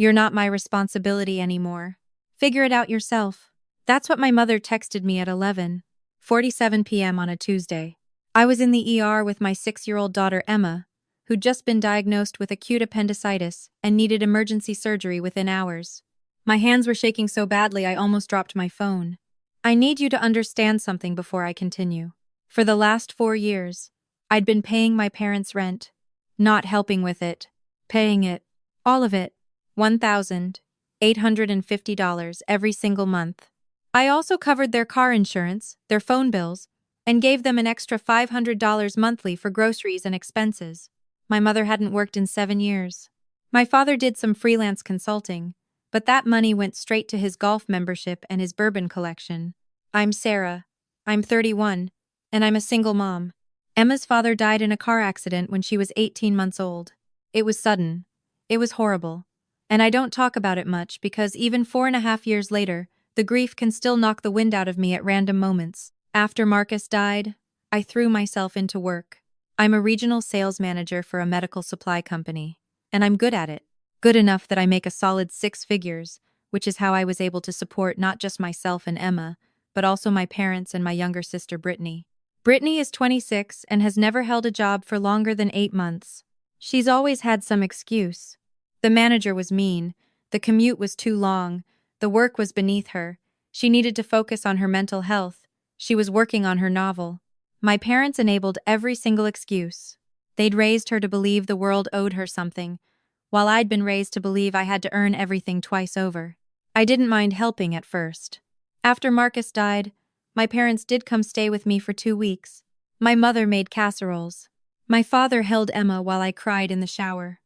You're not my responsibility anymore. Figure it out yourself. That's what my mother texted me at 11:47 p.m. on a Tuesday. I was in the ER with my 6-year-old daughter Emma, who'd just been diagnosed with acute appendicitis and needed emergency surgery within hours. My hands were shaking so badly I almost dropped my phone. I need you to understand something before I continue. For the last 4 years, I'd been paying my parents' rent, not helping with it, paying it, all of it, $1,850 every single month. I also covered their car insurance, their phone bills, and gave them an extra $500 monthly for groceries and expenses. My mother hadn't worked in 7 years. My father did some freelance consulting, but that money went straight to his golf membership and his bourbon collection. I'm Sarah. I'm 31, and I'm a single mom. Emma's father died in a car accident when she was 18 months old. It was sudden. It was horrible. And I don't talk about it much because even 4.5 years later, the grief can still knock the wind out of me at random moments. After Marcus died, I threw myself into work. I'm a regional sales manager for a medical supply company, and I'm good at it. Good enough that I make a solid 6 figures, which is how I was able to support not just myself and Emma, but also my parents and my younger sister Brittany. Brittany is 26 and has never held a job for longer than 8 months. She's always had some excuse. The manager was mean, the commute was too long, the work was beneath her, she needed to focus on her mental health, she was working on her novel. My parents enabled every single excuse. They'd raised her to believe the world owed her something, while I'd been raised to believe I had to earn everything twice over. I didn't mind helping at first. After Marcus died, my parents did come stay with me for 2 weeks. My mother made casseroles. My father held Emma while I cried in the shower.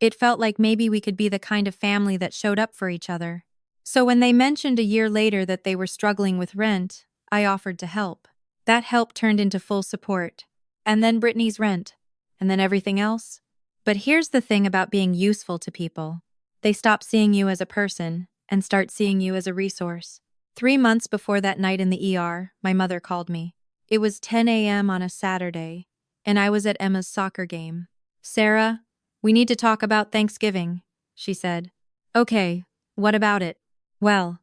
It felt like maybe we could be the kind of family that showed up for each other. So when they mentioned a year later that they were struggling with rent, I offered to help. That help turned into full support. And then Brittany's rent. And then everything else. But here's the thing about being useful to people. They stop seeing you as a person and start seeing you as a resource. 3 months before that night in the ER, my mother called me. It was 10 a.m. on a Saturday, and I was at Emma's soccer game. "Sarah, we need to talk about Thanksgiving," she said. "Okay, what about it?" "Well,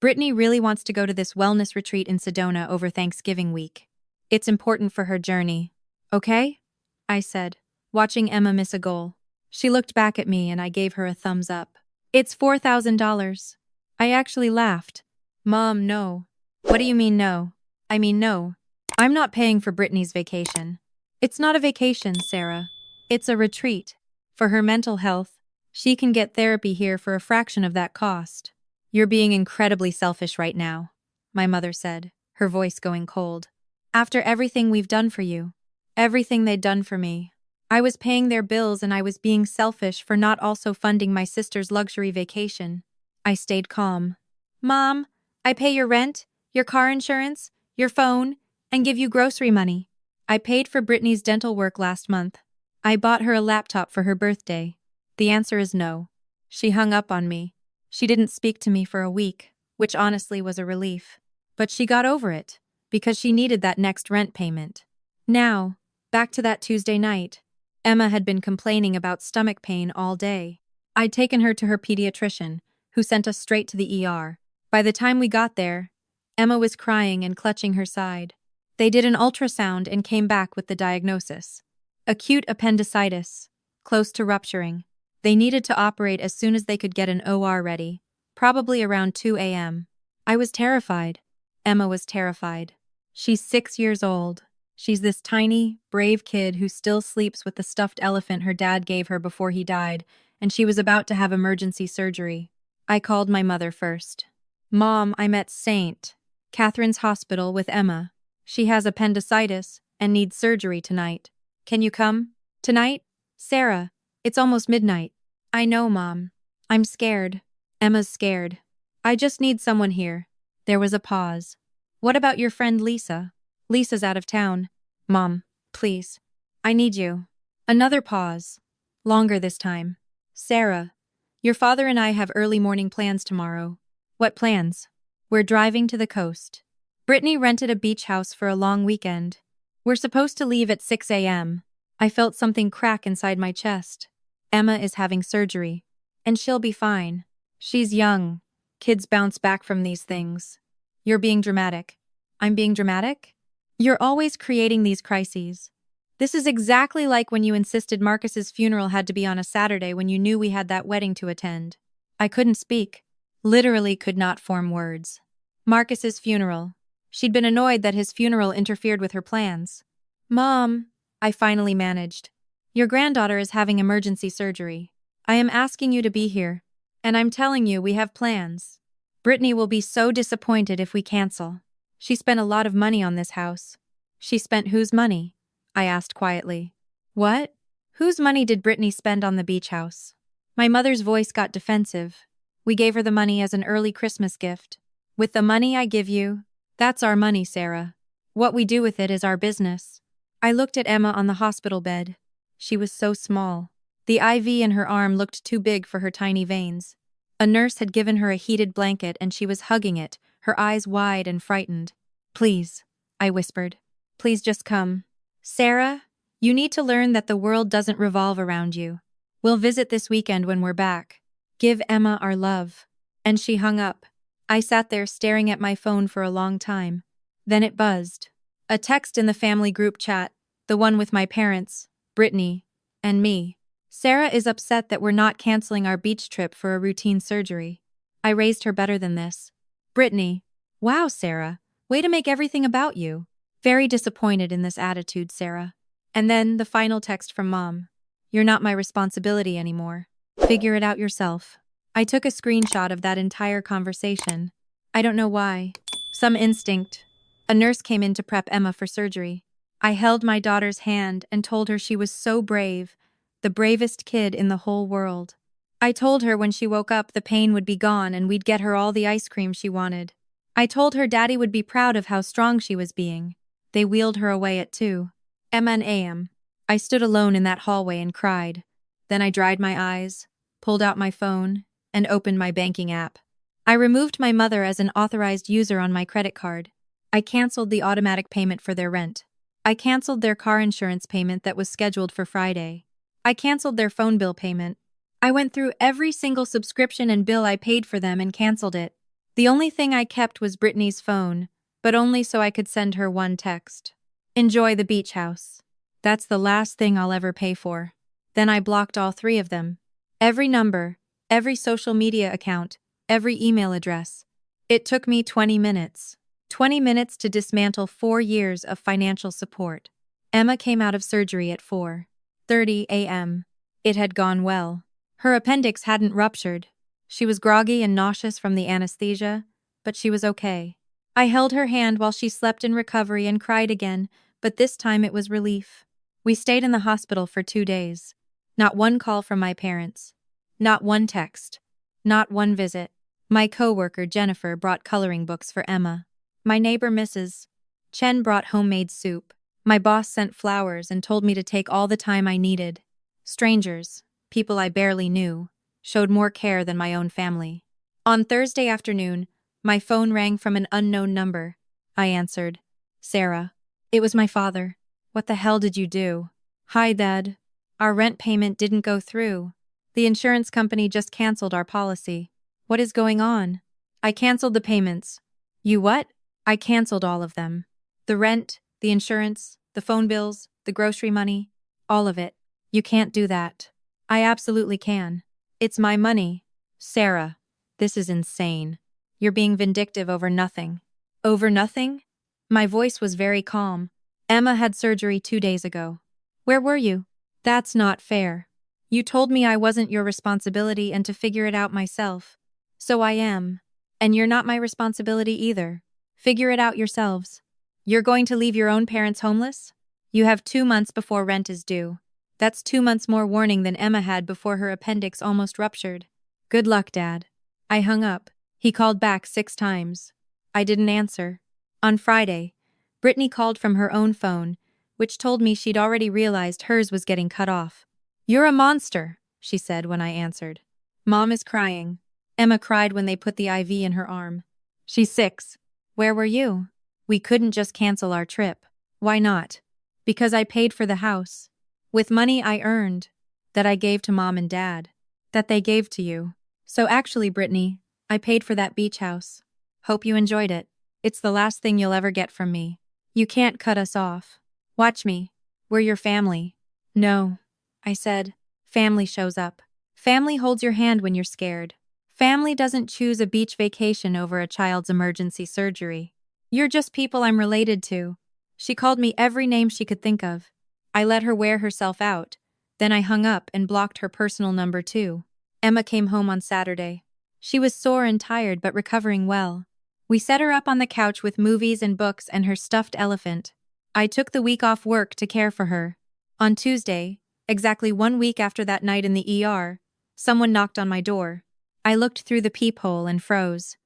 Brittany really wants to go to this wellness retreat in Sedona over Thanksgiving week. It's important for her journey." "Okay?" I said, watching Emma miss a goal. She looked back at me and I gave her a thumbs up. "It's $4,000. I actually laughed. "Mom, no." "What do you mean no?" "I mean no. I'm not paying for Brittany's vacation." "It's not a vacation, Sarah. It's a retreat. For her mental health, she can get therapy here for a fraction of that cost." "You're being incredibly selfish right now," my mother said, her voice going cold. "After everything we've done for you, everything they'd done for me, I was paying their bills and I was being selfish for not also funding my sister's luxury vacation." I stayed calm. "Mom, I pay your rent, your car insurance, your phone, and give you grocery money. I paid for Brittany's dental work last month. I bought her a laptop for her birthday." The answer is no. She hung up on me. She didn't speak to me for a week, which honestly was a relief. But she got over it, because she needed that next rent payment. Now, back to that Tuesday night. Emma had been complaining about stomach pain all day. I'd taken her to her pediatrician, who sent us straight to the ER. By the time we got there, Emma was crying and clutching her side. They did an ultrasound and came back with the diagnosis. Acute appendicitis, close to rupturing. They needed to operate as soon as they could get an OR ready, probably around 2 a.m. I was terrified. Emma was terrified. She's 6 years old. She's this tiny, brave kid who still sleeps with the stuffed elephant her dad gave her before he died, and she was about to have emergency surgery. I called my mother first. "Mom, I'm at St. Catherine's Hospital with Emma. She has appendicitis and needs surgery tonight. Can you come?" "Tonight? Sarah, it's almost midnight." "I know, Mom. I'm scared." "Emma's scared. I just need someone here." There was a pause. "What about your friend Lisa?" "Lisa's out of town." "Mom, please. I need you." Another pause. Longer this time. "Sarah, your father and I have early morning plans tomorrow." "What plans?" "We're driving to the coast. Brittany rented a beach house for a long weekend. We're supposed to leave at 6 a.m. I felt something crack inside my chest. Emma is having surgery. And she'll be fine. She's young. Kids bounce back from these things. You're being dramatic. I'm being dramatic? You're always creating these crises. This is exactly like when you insisted Marcus's funeral had to be on a Saturday when you knew we had that wedding to attend. I couldn't speak. Literally could not form words. Marcus's funeral. She'd been annoyed that his funeral interfered with her plans. Mom, I finally managed. Your granddaughter is having emergency surgery. I am asking you to be here. And I'm telling you we have plans. Brittany will be so disappointed if we cancel. She spent a lot of money on this house. She spent whose money? I asked quietly. What? Whose money did Brittany spend on the beach house? My mother's voice got defensive. We gave her the money as an early Christmas gift. With the money I give you, that's our money, Sarah. What we do with it is our business. I looked at Emma on the hospital bed. She was so small. The IV in her arm looked too big for her tiny veins. A nurse had given her a heated blanket and she was hugging it, her eyes wide and frightened. Please, I whispered. Please just come. Sarah, you need to learn that the world doesn't revolve around you. We'll visit this weekend when we're back. Give Emma our love. And she hung up. I sat there staring at my phone for a long time. Then it buzzed. A text in the family group chat, the one with my parents, Brittany, and me. Sarah is upset that we're not canceling our beach trip for a routine surgery. I raised her better than this. Brittany, wow, Sarah, way to make everything about you. Very disappointed in this attitude, Sarah. And then the final text from Mom. You're not my responsibility anymore. Figure it out yourself. I took a screenshot of that entire conversation. I don't know why. Some instinct. A nurse came in to prep Emma for surgery. I held my daughter's hand and told her she was so brave, the bravest kid in the whole world. I told her when she woke up the pain would be gone and we'd get her all the ice cream she wanted. I told her Daddy would be proud of how strong she was being. They wheeled her away at 2 a.m. I stood alone in that hallway and cried. Then I dried my eyes, pulled out my phone, and opened my banking app. I removed my mother as an authorized user on my credit card. I canceled the automatic payment for their rent. I canceled their car insurance payment that was scheduled for Friday. I canceled their phone bill payment. I went through every single subscription and bill I paid for them and canceled it. The only thing I kept was Brittany's phone, but only so I could send her one text. Enjoy the beach house. That's the last thing I'll ever pay for. Then I blocked all 3 of them. Every number, every social media account, every email address. It took me 20 minutes. 20 minutes to dismantle 4 years of financial support. Emma came out of surgery at 4:30 a.m. It had gone well. Her appendix hadn't ruptured. She was groggy and nauseous from the anesthesia, but she was okay. I held her hand while she slept in recovery and cried again, but this time it was relief. We stayed in the hospital for 2 days. Not one call from my parents. Not one text. Not one visit. My coworker, Jennifer, brought coloring books for Emma. My neighbor, Mrs. Chen, brought homemade soup. My boss sent flowers and told me to take all the time I needed. Strangers, people I barely knew, showed more care than my own family. On Thursday afternoon, my phone rang from an unknown number. I answered. Sarah. It was my father. What the hell did you do? Hi, Dad. Our rent payment didn't go through. The insurance company just canceled our policy. What is going on? I canceled the payments. You what? I canceled all of them. The rent, the insurance, the phone bills, the grocery money, all of it. You can't do that. I absolutely can. It's my money. Sarah, this is insane. You're being vindictive over nothing. Over nothing? My voice was very calm. Emma had surgery 2 days ago. Where were you? That's not fair. You told me I wasn't your responsibility and to figure it out myself. So I am. And you're not my responsibility either. Figure it out yourselves. You're going to leave your own parents homeless? You have 2 months before rent is due. That's 2 months more warning than Emma had before her appendix almost ruptured. Good luck, Dad. I hung up. He called back 6 times. I didn't answer. On Friday, Brittany called from her own phone, which told me she'd already realized hers was getting cut off. You're a monster, she said when I answered. Mom is crying. Emma cried when they put the IV in her arm. She's 6. Where were you? We couldn't just cancel our trip. Why not? Because I paid for the house. With money I earned, that I gave to Mom and Dad. That they gave to you. So actually, Brittany, I paid for that beach house. Hope you enjoyed it. It's the last thing you'll ever get from me. You can't cut us off. Watch me. We're your family. No, I said. Family shows up. Family holds your hand when you're scared. Family doesn't choose a beach vacation over a child's emergency surgery. You're just people I'm related to. She called me every name she could think of. I let her wear herself out. Then I hung up and blocked her personal number too. Emma came home on Saturday. She was sore and tired but recovering well. We set her up on the couch with movies and books and her stuffed elephant. I took the week off work to care for her. On Tuesday, exactly 1 week after that night in the ER, someone knocked on my door. I looked through the peephole and froze.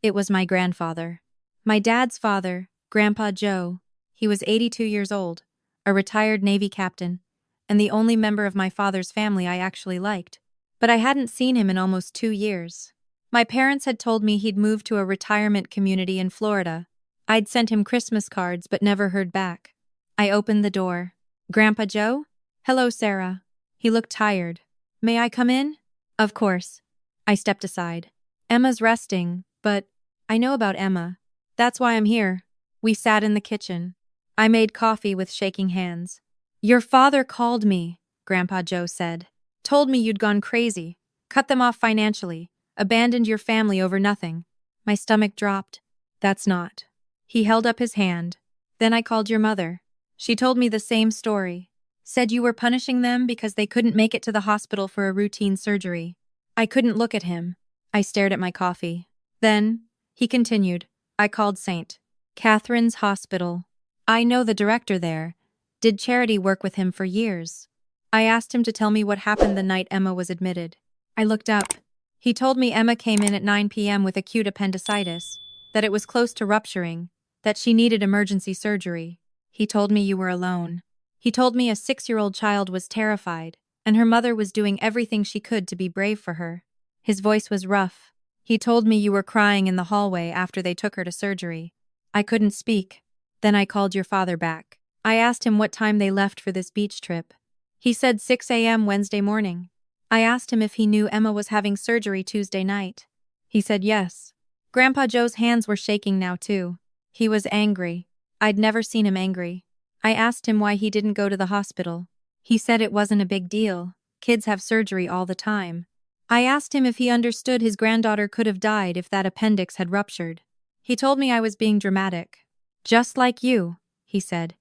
It was my grandfather. My dad's father, Grandpa Joe. He was 82 years old, a retired Navy captain, and the only member of my father's family I actually liked. But I hadn't seen him in almost 2 years. My parents had told me he'd moved to a retirement community in Florida. I'd sent him Christmas cards but never heard back. I opened the door. Grandpa Joe? Hello, Sarah. He looked tired. May I come in? Of course. I stepped aside. Emma's resting, but I know about Emma. That's why I'm here. We sat in the kitchen. I made coffee with shaking hands. Your father called me, Grandpa Joe said. Told me you'd gone crazy, cut them off financially, abandoned your family over nothing. My stomach dropped. That's not. He held up his hand. Then I called your mother. She told me the same story. Said you were punishing them because they couldn't make it to the hospital for a routine surgery. I couldn't look at him. I stared at my coffee. Then, he continued, I called St. Catherine's Hospital. I know the director there. Did charity work with him for years. I asked him to tell me what happened the night Emma was admitted. I looked up. He told me Emma came in at 9 p.m. with acute appendicitis, that it was close to rupturing, that she needed emergency surgery. He told me you were alone. He told me a 6-year-old child was terrified, and her mother was doing everything she could to be brave for her. His voice was rough. He told me you were crying in the hallway after they took her to surgery. I couldn't speak. Then I called your father back. I asked him what time they left for this beach trip. He said 6 a.m. Wednesday morning. I asked him if he knew Emma was having surgery Tuesday night. He said yes. Grandpa Joe's hands were shaking now too. He was angry. I'd never seen him angry. I asked him why he didn't go to the hospital. He said it wasn't a big deal. Kids have surgery all the time. I asked him if he understood his granddaughter could have died if that appendix had ruptured. He told me I was being dramatic. Just like you, he said.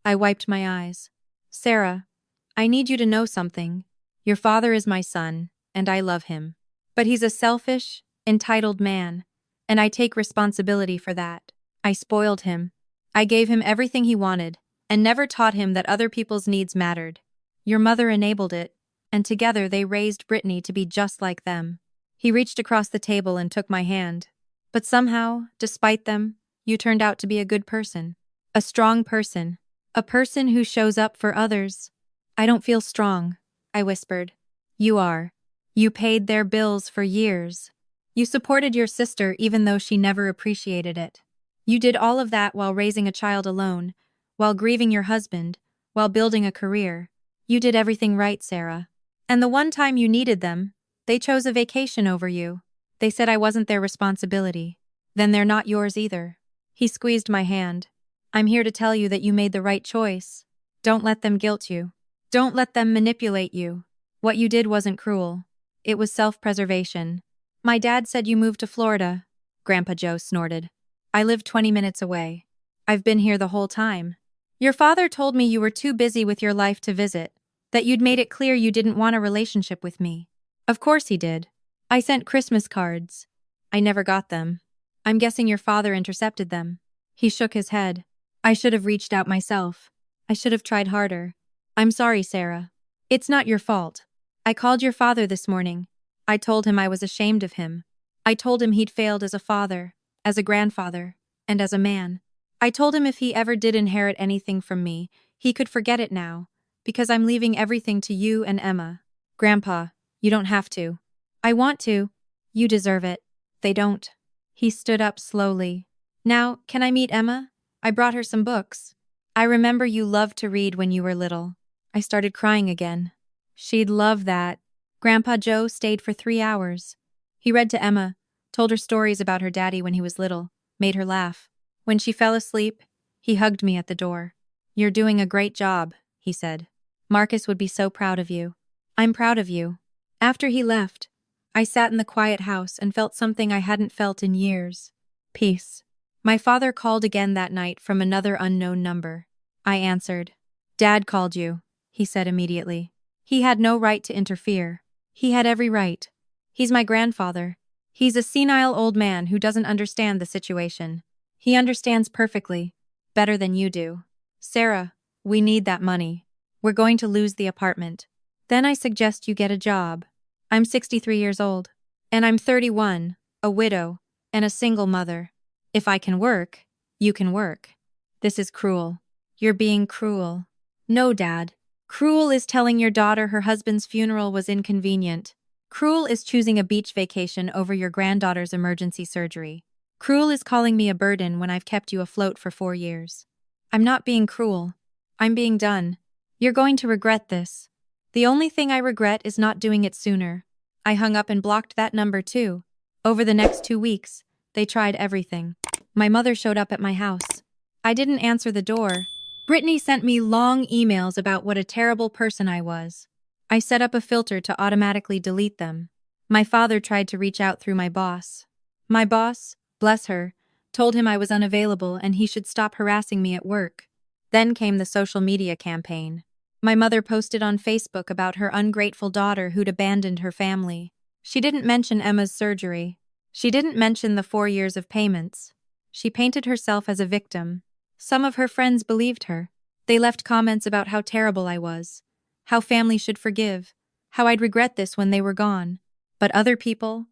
I wiped my eyes. Sarah, I need you to know something. Your father is my son, and I love him. But he's a selfish, entitled man, and I take responsibility for that. I spoiled him. I gave him everything he wanted, and never taught him that other people's needs mattered. Your mother enabled it, and together they raised Brittany to be just like them. He reached across the table and took my hand. But somehow, despite them, you turned out to be a good person. A strong person. A person who shows up for others. I don't feel strong, I whispered. You are. You paid their bills for years. You supported your sister even though she never appreciated it. You did all of that while raising a child alone, while grieving your husband, while building a career. You did everything right, Sarah. And the one time you needed them, they chose a vacation over you. They said I wasn't their responsibility. Then they're not yours either. He squeezed my hand. I'm here to tell you that you made the right choice. Don't let them guilt you. Don't let them manipulate you. What you did wasn't cruel. It was self-preservation. My dad said you moved to Florida. Grandpa Joe snorted. I live 20 minutes away. I've been here the whole time. Your father told me you were too busy with your life to visit, that you'd made it clear you didn't want a relationship with me. Of course he did. I sent Christmas cards. I never got them. I'm guessing your father intercepted them. He shook his head. I should have reached out myself. I should have tried harder. I'm sorry, Sarah. It's not your fault. I called your father this morning. I told him I was ashamed of him. I told him he'd failed as a father, as a grandfather, and as a man. I told him if he ever did inherit anything from me, he could forget it now, because I'm leaving everything to you and Emma. Grandpa, you don't have to. I want to. You deserve it. They don't. He stood up slowly. Now, can I meet Emma? I brought her some books. I remember you loved to read when you were little. I started crying again. She'd love that. Grandpa Joe stayed for 3 hours. He read to Emma, told her stories about her daddy when he was little, made her laugh. When she fell asleep, he hugged me at the door. "You're doing a great job," he said. "Marcus would be so proud of you." "I'm proud of you." After he left, I sat in the quiet house and felt something I hadn't felt in years. Peace. My father called again that night from another unknown number. I answered. "Dad called you," he said immediately. He had no right to interfere. He had every right. He's my grandfather. He's a senile old man who doesn't understand the situation. He understands perfectly, better than you do. "Sarah, we need that money. We're going to lose the apartment. Then I suggest you get a job. I'm 63 years old. And I'm 31, a widow, and a single mother. If I can work, you can work." "This is cruel. You're being cruel." "No, Dad. Cruel is telling your daughter her husband's funeral was inconvenient. Cruel is choosing a beach vacation over your granddaughter's emergency surgery. Cruel is calling me a burden when I've kept you afloat for 4 years. I'm not being cruel. I'm being done. You're going to regret this. The only thing I regret is not doing it sooner." I hung up and blocked that number too. Over the next 2 weeks, they tried everything. My mother showed up at my house. I didn't answer the door. Brittany sent me long emails about what a terrible person I was. I set up a filter to automatically delete them. My father tried to reach out through my boss. My boss, bless her, told him I was unavailable and he should stop harassing me at work. Then came the social media campaign. My mother posted on Facebook about her ungrateful daughter who'd abandoned her family. She didn't mention Emma's surgery. She didn't mention the 4 years of payments. She painted herself as a victim. Some of her friends believed her. They left comments about how terrible I was, how family should forgive, how I'd regret this when they were gone. But other people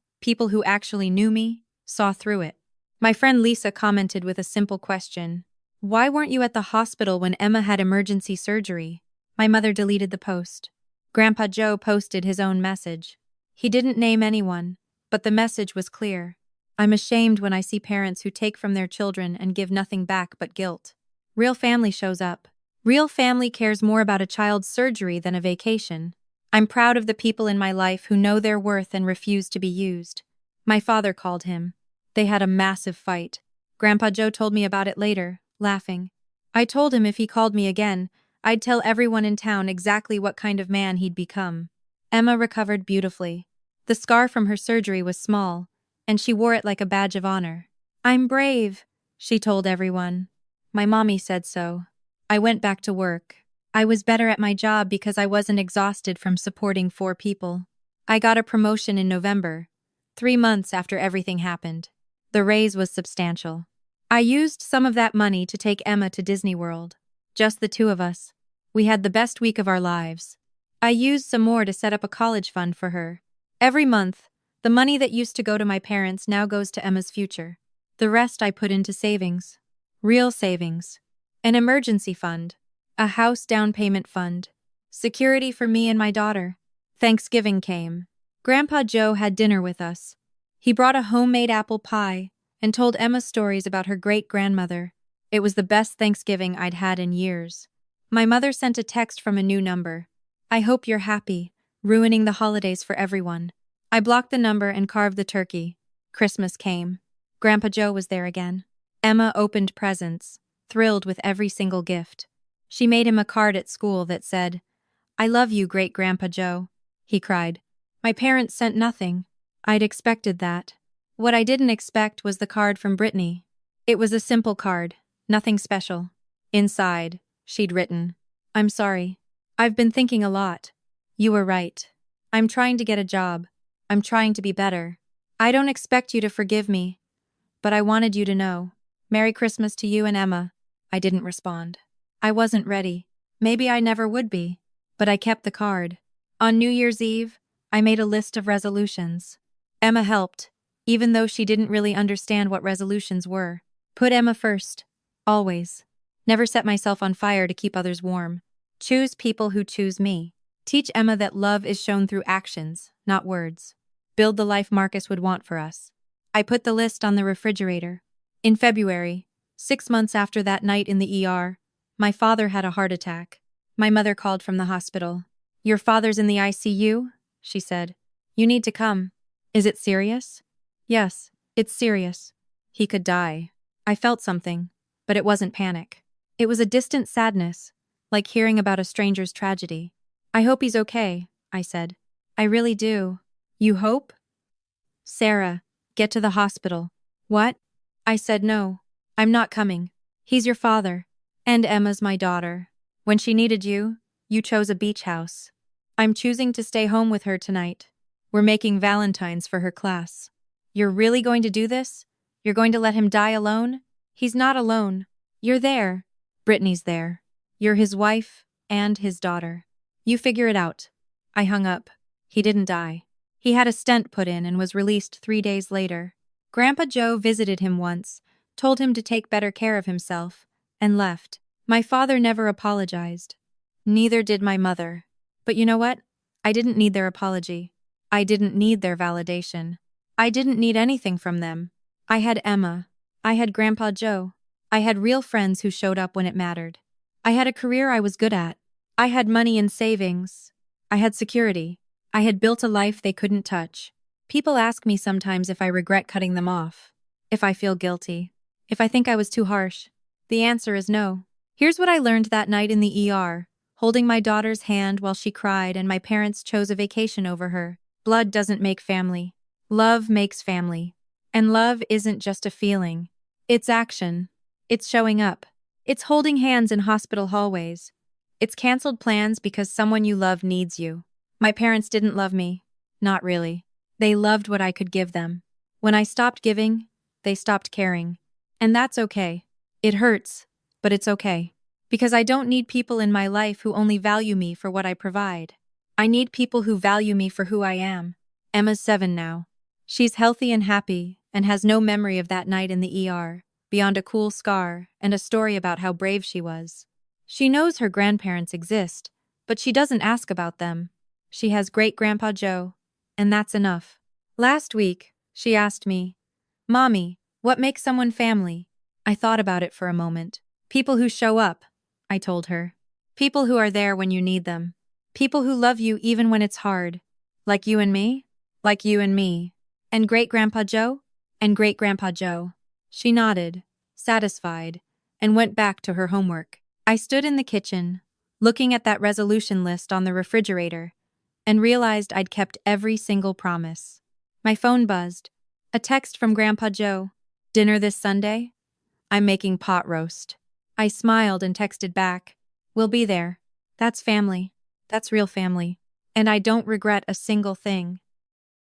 who actually knew me, saw through it. My friend Lisa commented with a simple question. "Why weren't you at the hospital when Emma had emergency surgery?" My mother deleted the post. Grandpa Joe posted his own message. He didn't name anyone, but the message was clear. "I'm ashamed when I see parents who take from their children and give nothing back but guilt." Real family shows up. Real family cares more about a child's surgery than a vacation. I'm proud of the people in my life who know their worth and refuse to be used. My father called him. They had a massive fight. Grandpa Joe told me about it later, laughing. I told him if he called me again, I'd tell everyone in town exactly what kind of man he'd become. Emma recovered beautifully. The scar from her surgery was small, and she wore it like a badge of honor. "I'm brave," she told everyone. My mommy said so. I went back to work. I was better at my job because I wasn't exhausted from supporting 4 people. I got a promotion in November, 3 months after everything happened. The raise was substantial. I used some of that money to take Emma to Disney World. Just the 2 of us. We had the best week of our lives. I used some more to set up a college fund for her. Every month, the money that used to go to my parents now goes to Emma's future. The rest I put into savings. Real savings. An emergency fund. A house down payment fund. Security for me and my daughter. Thanksgiving came. Grandpa Joe had dinner with us. He brought a homemade apple pie and told Emma stories about her great-grandmother. It was the best Thanksgiving I'd had in years. My mother sent a text from a new number. "I hope you're happy, ruining the holidays for everyone." I blocked the number and carved the turkey. Christmas came. Grandpa Joe was there again. Emma opened presents, thrilled with every single gift. She made him a card at school that said, "I love you, Great-Grandpa Joe." He cried. My parents sent nothing. I'd expected that. What I didn't expect was the card from Brittany. It was a simple card, nothing special. Inside, she'd written, "I'm sorry. I've been thinking a lot. You were right. I'm trying to get a job. I'm trying to be better. I don't expect you to forgive me, but I wanted you to know. Merry Christmas to you and Emma." I didn't respond. I wasn't ready. Maybe I never would be. But I kept the card. On New Year's Eve, I made a list of resolutions. Emma helped, even though she didn't really understand what resolutions were. Put Emma first. Always. Never set myself on fire to keep others warm. Choose people who choose me. Teach Emma that love is shown through actions, not words. Build the life Marcus would want for us. I put the list on the refrigerator. In February, 6 months after that night in the ER, my father had a heart attack. My mother called from the hospital. "Your father's in the ICU?" she said. You need to come. Is it serious? Yes, it's serious. He could die. I felt something, but it wasn't panic. It was a distant sadness, like hearing about a stranger's tragedy. I hope he's okay, I said. I really do. You hope? Sarah, get to the hospital. What? I said no. I'm not coming. He's your father. And Emma's my daughter. When she needed you, you chose a beach house. I'm choosing to stay home with her tonight. We're making Valentines for her class. You're really going to do this? You're going to let him die alone? He's not alone. You're there. Brittany's there. You're his wife and his daughter. You figure it out. I hung up. He didn't die. He had a stent put in and was released 3 days later. Grandpa Joe visited him once, told him to take better care of himself, and left. My father never apologized. Neither did my mother. But you know what? I didn't need their apology. I didn't need their validation. I didn't need anything from them. I had Emma. I had Grandpa Joe. I had real friends who showed up when it mattered. I had a career I was good at. I had money in savings. I had security. I had built a life they couldn't touch. People ask me sometimes if I regret cutting them off, if I feel guilty, if I think I was too harsh. The answer is no. Here's what I learned that night in the ER, holding my daughter's hand while she cried and my parents chose a vacation over her. Blood doesn't make family. Love makes family. And love isn't just a feeling. It's action. It's showing up. It's holding hands in hospital hallways. It's canceled plans because someone you love needs you. My parents didn't love me. Not really. They loved what I could give them. When I stopped giving, they stopped caring. And that's okay. It hurts, but it's okay. Because I don't need people in my life who only value me for what I provide. I need people who value me for who I am. Emma's 7 now. She's healthy and happy and has no memory of that night in the ER, beyond a cool scar and a story about how brave she was. She knows her grandparents exist, but she doesn't ask about them. She has great-grandpa Joe, and that's enough. Last week, she asked me, "Mommy, what makes someone family?" I thought about it for a moment. People who show up, I told her. People who are there when you need them. People who love you even when it's hard. Like you and me? Like you and me. And great-grandpa Joe? And great-grandpa Joe. She nodded, satisfied, and went back to her homework. I stood in the kitchen, looking at that resolution list on the refrigerator, and realized I'd kept every single promise. My phone buzzed. A text from Grandpa Joe. "Dinner this Sunday? I'm making pot roast." I smiled and texted back, "We'll be there. That's family. That's real family. And I don't regret a single thing."